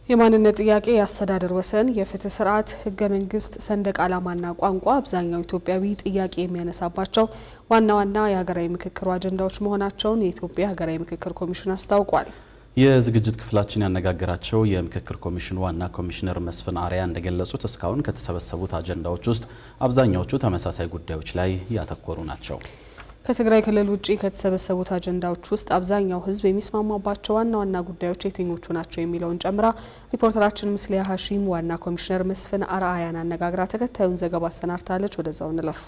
የማንነት ጥያቄ የአስተዳደር ወሰን የፍትህ ስርዓት ህገ መንግስት ሰንደቅ ዓላማና ቋንቋ አብዛኛው ኢትዮጵያዊ ጥያቄ የሚያነሳባቸው ዋና ዋና የሀገራዊ ምክክር አጀንዳዎች መሆናቸውን የኢትዮጵያ ሀገራዊ ምክክር ኮሚሽን አስታውቋል። የዝግጅት ክፍላችን ያነጋገራቸው የምክክር ኮሚሽን ዋና ኮሚሽነር መስፍን አርአያ እንደገለጹት እስካሁን ከተሰበሰቡት አጀንዳዎች ውስጥ አብዛኛዎቹ ተመሳሳይ ጉዳዮች ላይ ያተኮሩ ናቸው። ከትግራይ ክልል ውጪ ከተሰበሰቡት አጀንዳዎች ውስጥ አብዛኛው ህዝብ የሚስማማባቸው ዋና ዋና ጉዳዮች የትኞቹ ናቸው የሚለውን ጨምራ ሪፖርተራችን ምስሊያ ሀሺም ዋና ኮሚሽነር መስፍን አርአያን አነጋግራ ተከታዩን ዘገባ አሰናድታለች። ወደዛው እንለፍ።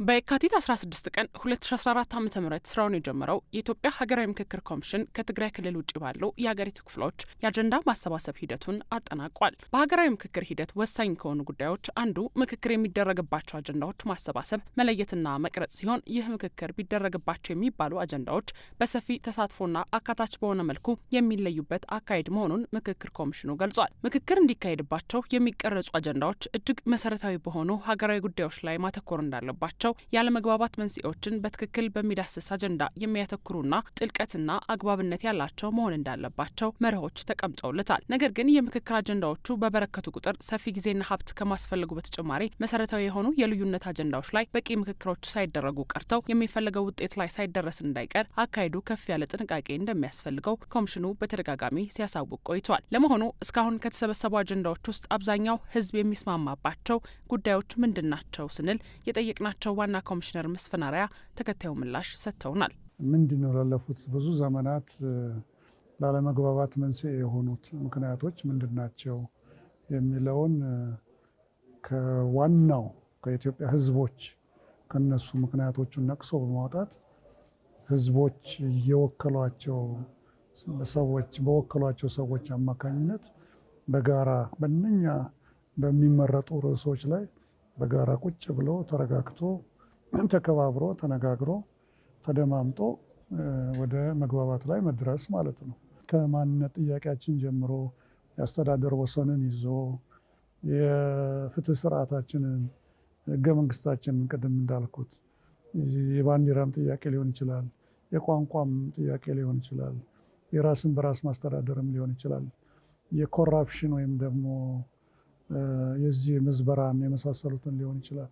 በየካቲት 16 ቀን 2014 ዓ.ም ስራውን የጀመረው የኢትዮጵያ ሀገራዊ ምክክር ኮሚሽን ከትግራይ ክልል ውጭ ባሉ የሀገሪቱ ክፍሎች የአጀንዳ ማሰባሰብ ሂደቱን አጠናቋል። በሀገራዊ ምክክር ሂደት ወሳኝ ከሆኑ ጉዳዮች አንዱ ምክክር የሚደረግባቸው አጀንዳዎች ማሰባሰብ፣ መለየትና መቅረጽ ሲሆን ይህ ምክክር ቢደረግባቸው የሚባሉ አጀንዳዎች በሰፊ ተሳትፎና አካታች በሆነ መልኩ የሚለዩበት አካሄድ መሆኑን ምክክር ኮሚሽኑ ገልጿል። ምክክር እንዲካሄድባቸው የሚቀረጹ አጀንዳዎች እጅግ መሰረታዊ በሆኑ ሀገራዊ ጉዳዮች ላይ ማተኮር እንዳለባቸው ያለመግባባት መንስኤዎችን በትክክል በሚዳስስ አጀንዳ የሚያተኩሩና ጥልቀትና አግባብነት ያላቸው መሆን እንዳለባቸው መርሆች ተቀምጠውለታል። ነገር ግን የምክክር አጀንዳዎቹ በበረከቱ ቁጥር ሰፊ ጊዜና ሀብት ከማስፈልጉ በተጨማሪ መሰረታዊ የሆኑ የልዩነት አጀንዳዎች ላይ በቂ ምክክሮች ሳይደረጉ ቀርተው የሚፈለገው ውጤት ላይ ሳይደረስ እንዳይቀር አካሄዱ ከፍ ያለ ጥንቃቄ እንደሚያስፈልገው ኮሚሽኑ በተደጋጋሚ ሲያሳውቅ ቆይቷል። ለመሆኑ እስካሁን ከተሰበሰቡ አጀንዳዎች ውስጥ አብዛኛው ህዝብ የሚስማማባቸው ጉዳዮች ምንድን ናቸው ስንል የጠየቅናቸው ዋና ኮሚሽነር መስፍን አርአያ ተከታዩ ምላሽ ሰጥተውናል። ምንድነው ላለፉት ብዙ ዘመናት ላለመግባባት መንስኤ የሆኑት ምክንያቶች ምንድናቸው የሚለውን ከዋናው ከኢትዮጵያ ህዝቦች ከነሱ ምክንያቶቹን ነቅሶ በማውጣት ህዝቦች በወከሏቸው ሰዎች አማካኝነት በጋራ በእነኛ በሚመረጡ ርዕሶች ላይ በጋራ ቁጭ ብሎ ተረጋግቶ ተከባብሮ ተነጋግሮ ተደማምጦ ወደ መግባባት ላይ መድረስ ማለት ነው። ከማንነት ጥያቄያችን ጀምሮ የአስተዳደር ወሰንን ይዞ የፍትህ ስርዓታችንን ህገ መንግስታችንን ቅድም እንዳልኩት የባንዲራም ጥያቄ ሊሆን ይችላል፣ የቋንቋም ጥያቄ ሊሆን ይችላል፣ የራስን በራስ ማስተዳደርም ሊሆን ይችላል፣ የኮራፕሽን ወይም ደግሞ የዚህ ምዝበራን የመሳሰሉትን ሊሆን ይችላል።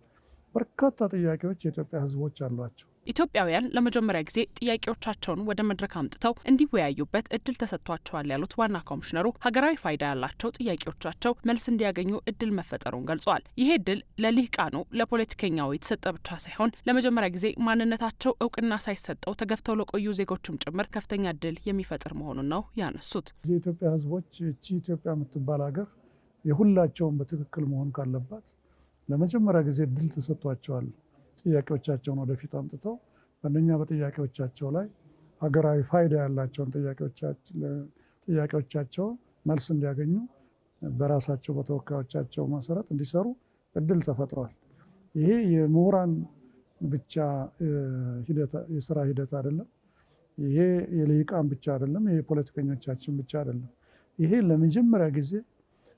በርካታ ጥያቄዎች የኢትዮጵያ ህዝቦች አሏቸው። ኢትዮጵያውያን ለመጀመሪያ ጊዜ ጥያቄዎቻቸውን ወደ መድረክ አምጥተው እንዲወያዩበት እድል ተሰጥቷቸዋል ያሉት ዋና ኮሚሽነሩ ሀገራዊ ፋይዳ ያላቸው ጥያቄዎቻቸው መልስ እንዲያገኙ እድል መፈጠሩን ገልጸዋል። ይሄ እድል ለልሂቃኑ ለፖለቲከኛው የተሰጠ ብቻ ሳይሆን ለመጀመሪያ ጊዜ ማንነታቸው እውቅና ሳይሰጠው ተገፍተው ለቆዩ ዜጎችም ጭምር ከፍተኛ እድል የሚፈጥር መሆኑን ነው ያነሱት። የኢትዮጵያ ህዝቦች እቺ ኢትዮጵያ የምትባል ሀገር የሁላቸውም በትክክል መሆን ካለባት ለመጀመሪያ ጊዜ እድል ተሰጥቷቸዋል። ጥያቄዎቻቸውን ወደፊት አምጥተው በእነኛ በጥያቄዎቻቸው ላይ ሀገራዊ ፋይዳ ያላቸውን ጥያቄዎቻቸው መልስ እንዲያገኙ በራሳቸው በተወካዮቻቸው መሰረት እንዲሰሩ እድል ተፈጥሯል። ይሄ የምሁራን ብቻ የስራ ሂደት አይደለም። ይሄ የልሂቃን ብቻ አይደለም። ይሄ የፖለቲከኞቻችን ብቻ አይደለም። ይሄ ለመጀመሪያ ጊዜ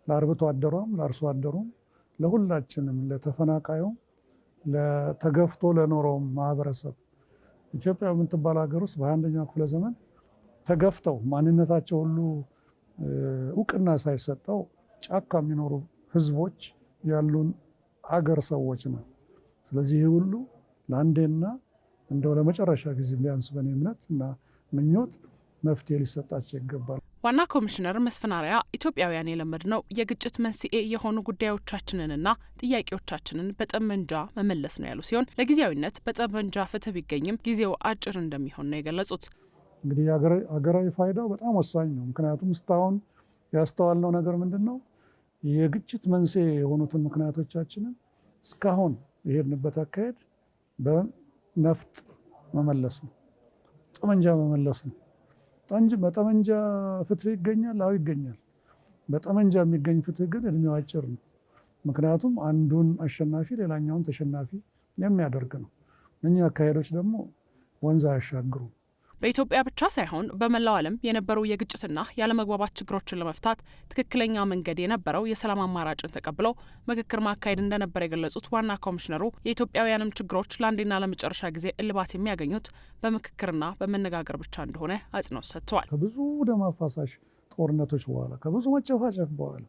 ለአርብቶ አደሯም ለአርሶ አደሩም ለሁላችንም ለተፈናቃዩም ለተገፍቶ ለኖረውም ማህበረሰብ ኢትዮጵያ የምትባል ሀገር ውስጥ በ21ኛው ክፍለ ዘመን ተገፍተው ማንነታቸው ሁሉ እውቅና ሳይሰጠው ጫካ የሚኖሩ ህዝቦች ያሉን አገር ሰዎች ነው። ስለዚህ ይህ ሁሉ ለአንዴና እንደው ለመጨረሻ ጊዜ ቢያንስ በእኔ እምነት እና ምኞት መፍትሄ ሊሰጣቸው ይገባል። ዋና ኮሚሽነር መስፍን አርአያ ኢትዮጵያውያን የለመድነው የግጭት መንስኤ የሆኑ ጉዳዮቻችንንና ጥያቄዎቻችንን በጠመንጃ መመለስ ነው ያሉ ሲሆን ለጊዜያዊነት በጠመንጃ ፍትህ ቢገኝም ጊዜው አጭር እንደሚሆን ነው የገለጹት። እንግዲህ ሀገራዊ ፋይዳው በጣም ወሳኝ ነው። ምክንያቱም እስካሁን ያስተዋልነው ነገር ምንድን ነው? የግጭት መንስኤ የሆኑትን ምክንያቶቻችንን እስካሁን የሄድንበት አካሄድ በነፍጥ መመለስ ነው፣ ጠመንጃ መመለስ ነው። በጠመንጃ ፍትህ ይገኛል? አዎ ይገኛል። በጠመንጃ የሚገኝ ፍትህ ግን እድሜው አጭር ነው። ምክንያቱም አንዱን አሸናፊ ሌላኛውን ተሸናፊ የሚያደርግ ነው። እኚህ አካሄዶች ደግሞ ወንዝ አያሻግሩም። በኢትዮጵያ ብቻ ሳይሆን በመላው ዓለም የነበሩ የግጭትና ያለመግባባት ችግሮችን ለመፍታት ትክክለኛ መንገድ የነበረው የሰላም አማራጭን ተቀብለው ምክክር ማካሄድ እንደነበር የገለጹት ዋና ኮሚሽነሩ የኢትዮጵያውያንም ችግሮች ለአንዴና ለመጨረሻ ጊዜ እልባት የሚያገኙት በምክክርና በመነጋገር ብቻ እንደሆነ አጽንኦት ሰጥተዋል። ከብዙ ደም አፋሳሽ ጦርነቶች በኋላ ከብዙ መጨፋጨፍ በኋላ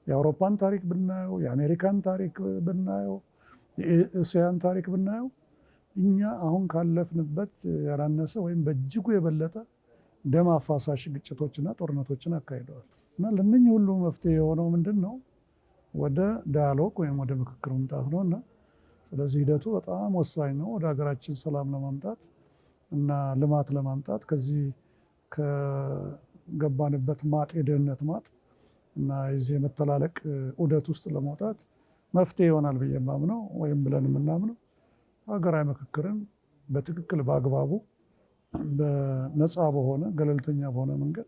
የአውሮፓን ታሪክ ብናየው፣ የአሜሪካን ታሪክ ብናየው፣ የእስያን ታሪክ ብናየው እኛ አሁን ካለፍንበት ያላነሰ ወይም በእጅጉ የበለጠ ደም አፋሳሽ ግጭቶችና ጦርነቶችን አካሂደዋል እና ለእነኚህ ሁሉ መፍትሄ የሆነው ምንድን ነው? ወደ ዳያሎግ ወይም ወደ ምክክር መምጣት ነው እና ስለዚህ ሂደቱ በጣም ወሳኝ ነው ወደ ሀገራችን ሰላም ለማምጣት እና ልማት ለማምጣት ከዚህ ከገባንበት ማጥ የድህነት ማጥ እና የዚህ የመተላለቅ ዑደት ውስጥ ለመውጣት መፍትሄ ይሆናል ብዬ የማምነው ወይም ብለን የምናምነው ሀገራዊ ምክክርን በትክክል በአግባቡ በነፃ በሆነ ገለልተኛ በሆነ መንገድ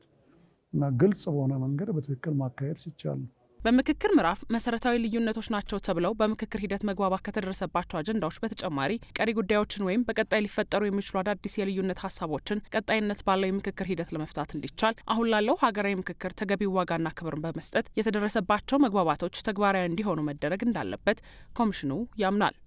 እና ግልጽ በሆነ መንገድ በትክክል ማካሄድ ሲቻል ነው። በምክክር ምዕራፍ መሰረታዊ ልዩነቶች ናቸው ተብለው በምክክር ሂደት መግባባት ከተደረሰባቸው አጀንዳዎች በተጨማሪ ቀሪ ጉዳዮችን ወይም በቀጣይ ሊፈጠሩ የሚችሉ አዳዲስ የልዩነት ሀሳቦችን ቀጣይነት ባለው የምክክር ሂደት ለመፍታት እንዲቻል አሁን ላለው ሀገራዊ ምክክር ተገቢው ዋጋና ክብርን በመስጠት የተደረሰባቸው መግባባቶች ተግባራዊ እንዲሆኑ መደረግ እንዳለበት ኮሚሽኑ ያምናል።